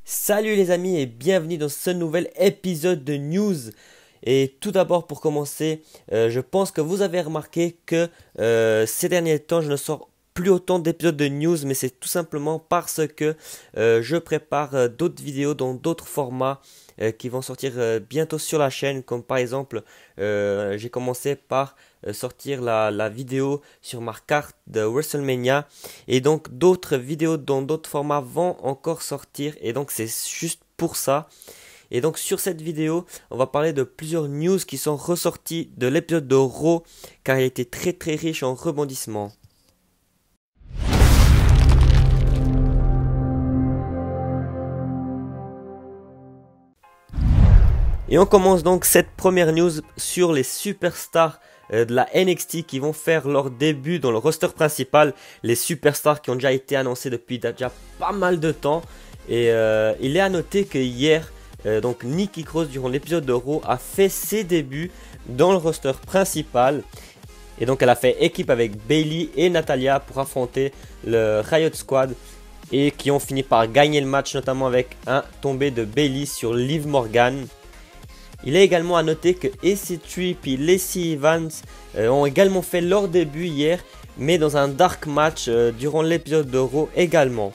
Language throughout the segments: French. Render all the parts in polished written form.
Salut les amis et bienvenue dans ce nouvel épisode de news. Et tout d'abord pour commencer, je pense que vous avez remarqué que ces derniers temps je ne sors plus autant d'épisodes de news, mais c'est tout simplement parce que je prépare d'autres vidéos dans d'autres formats qui vont sortir bientôt sur la chaîne, comme par exemple j'ai commencé par sortir la vidéo sur ma carte de WrestleMania, et donc d'autres vidéos dans d'autres formats vont encore sortir, et donc c'est juste pour ça. Et donc sur cette vidéo, on va parler de plusieurs news qui sont ressorties de l'épisode de Raw, car il était très riche en rebondissements. Et on commence donc cette première news sur les superstars de la NXT qui vont faire leur début dans le roster principal. Les superstars qui ont déjà été annoncés depuis déjà pas mal de temps. Et il est à noter que hier, donc Nikki Cross durant l'épisode de Raw a fait ses débuts dans le roster principal. Et donc elle a fait équipe avec Bayley et Natalya pour affronter le Riot Squad. Et qui ont fini par gagner le match, notamment avec un tombé de Bayley sur Liv Morgan. Il est également à noter que EC3 et Lacey Evans ont également fait leur début hier, mais dans un dark match durant l'épisode de Raw également.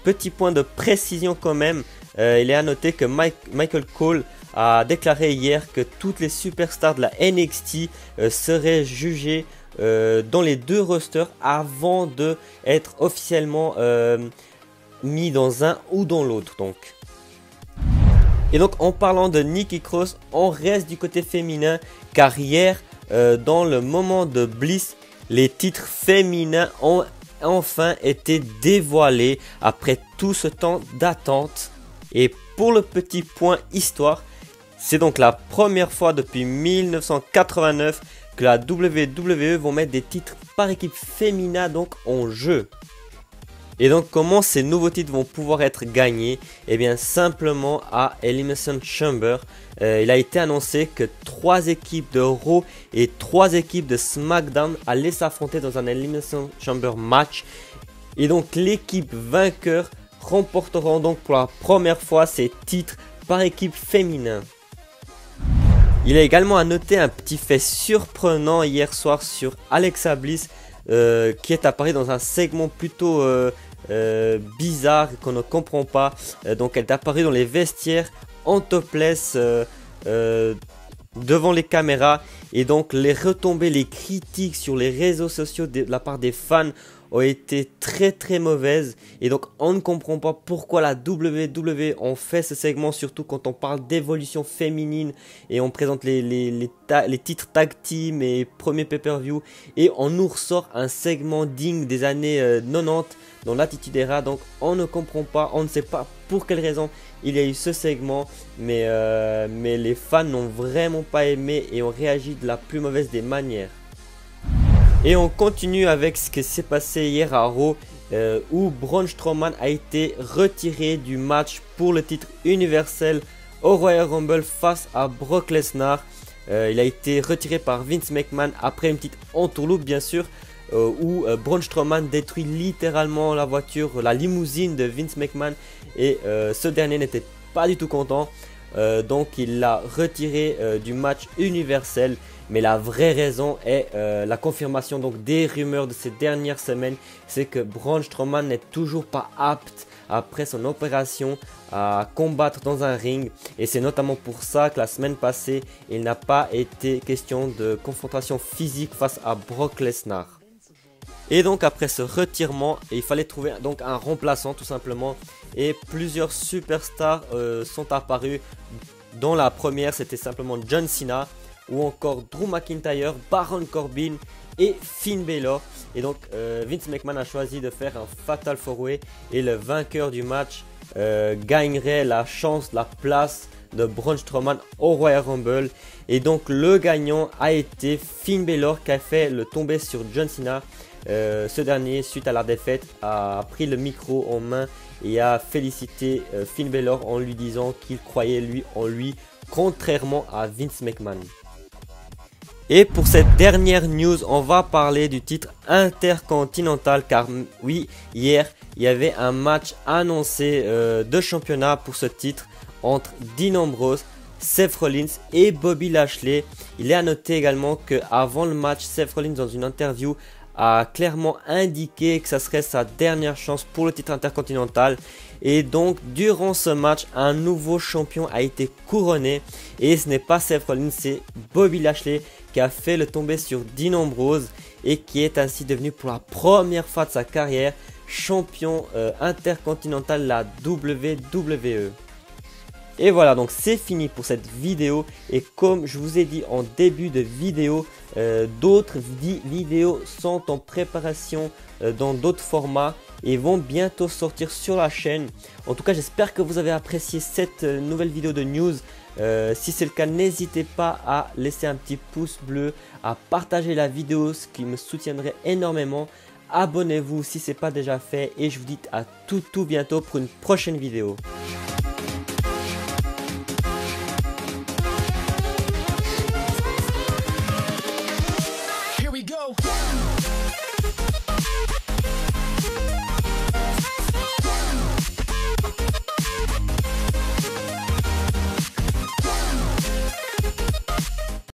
Petit point de précision quand même, il est à noter que Michael Cole a déclaré hier que toutes les superstars de la NXT seraient jugées dans les deux rosters avant de être officiellement mis dans un ou dans l'autre donc. Et donc en parlant de Nikki Cross, on reste du côté féminin, car hier dans le moment de Bliss, les titres féminins ont enfin été dévoilés après tout ce temps d'attente. Et pour le petit point histoire, c'est donc la première fois depuis 1989 que la WWE vont mettre des titres par équipe féminin donc en jeu. Et donc comment ces nouveaux titres vont pouvoir être gagnés? Eh bien simplement à Elimination Chamber. Il a été annoncé que 3 équipes de Raw et 3 équipes de SmackDown allaient s'affronter dans un Elimination Chamber match. Et donc l'équipe vainqueur remporteront donc pour la première fois ces titres par équipe féminin. Il est également à noter un petit fait surprenant hier soir sur Alexa Bliss, qui est apparu dans un segment plutôt bizarre qu'on ne comprend pas. Donc elle est apparue dans les vestiaires en topless devant les caméras, et donc les retombées, les critiques sur les réseaux sociaux de la part des fans ont été très mauvaises, et donc on ne comprend pas pourquoi la WWE en fait ce segment, surtout quand on parle d'évolution féminine et on présente les titres tag team et premier pay-per-view, et on nous ressort un segment digne des années 90 dans l'Attitude Era. Donc on ne comprend pas, on ne sait pas pour quelle raison il y a eu ce segment, mais les fans n'ont vraiment pas aimé et ont réagi de la plus mauvaise des manières. Et on continue avec ce qui s'est passé hier à Raw, où Braun Strowman a été retiré du match pour le titre universel au Royal Rumble face à Brock Lesnar. Il a été retiré par Vince McMahon après une petite entourloupe bien sûr, où Braun Strowman détruit littéralement la voiture, la limousine de Vince McMahon, et ce dernier n'était pas du tout content. Donc il l'a retiré du match universel. Mais la vraie raison est la confirmation donc des rumeurs de ces dernières semaines. C'est que Braun Strowman n'est toujours pas apte après son opération à combattre dans un ring. Et c'est notamment pour ça que la semaine passée, il n'a pas été question de confrontation physique face à Brock Lesnar. Et donc après ce retirement, il fallait trouver donc un remplaçant tout simplement. Et plusieurs superstars sont apparus. Dont la première, c'était simplement John Cena, ou encore Drew McIntyre, Baron Corbin et Finn Balor. Et donc Vince McMahon a choisi de faire un Fatal 4-Way, et le vainqueur du match gagnerait la chance, la place de Braun Strowman au Royal Rumble. Et donc le gagnant a été Finn Balor, qui a fait le tombé sur John Cena. Ce dernier, suite à la défaite, a pris le micro en main et a félicité Finn Balor en lui disant qu'il croyait lui en lui, contrairement à Vince McMahon. Et pour cette dernière news, on va parler du titre intercontinental car oui, hier, il y avait un match annoncé de championnat pour ce titre entre Dean Ambrose, Seth Rollins et Bobby Lashley. Il est à noter également qu'avant le match, Seth Rollins dans une interview a clairement indiqué que ça serait sa dernière chance pour le titre intercontinental. Et donc durant ce match, un nouveau champion a été couronné. Et ce n'est pas Seth Rollins, c'est Bobby Lashley qui a fait le tomber sur Dean Ambrose. Et qui est ainsi devenu pour la première fois de sa carrière champion intercontinental de la WWE. Et voilà, donc c'est fini pour cette vidéo. Et comme je vous ai dit en début de vidéo, d'autres vidéos sont en préparation dans d'autres formats et vont bientôt sortir sur la chaîne. En tout cas, j'espère que vous avez apprécié cette nouvelle vidéo de news. Si c'est le cas, n'hésitez pas à laisser un petit pouce bleu, à partager la vidéo, ce qui me soutiendrait énormément. Abonnez-vous si ce n'est pas déjà fait et je vous dis à tout bientôt pour une prochaine vidéo.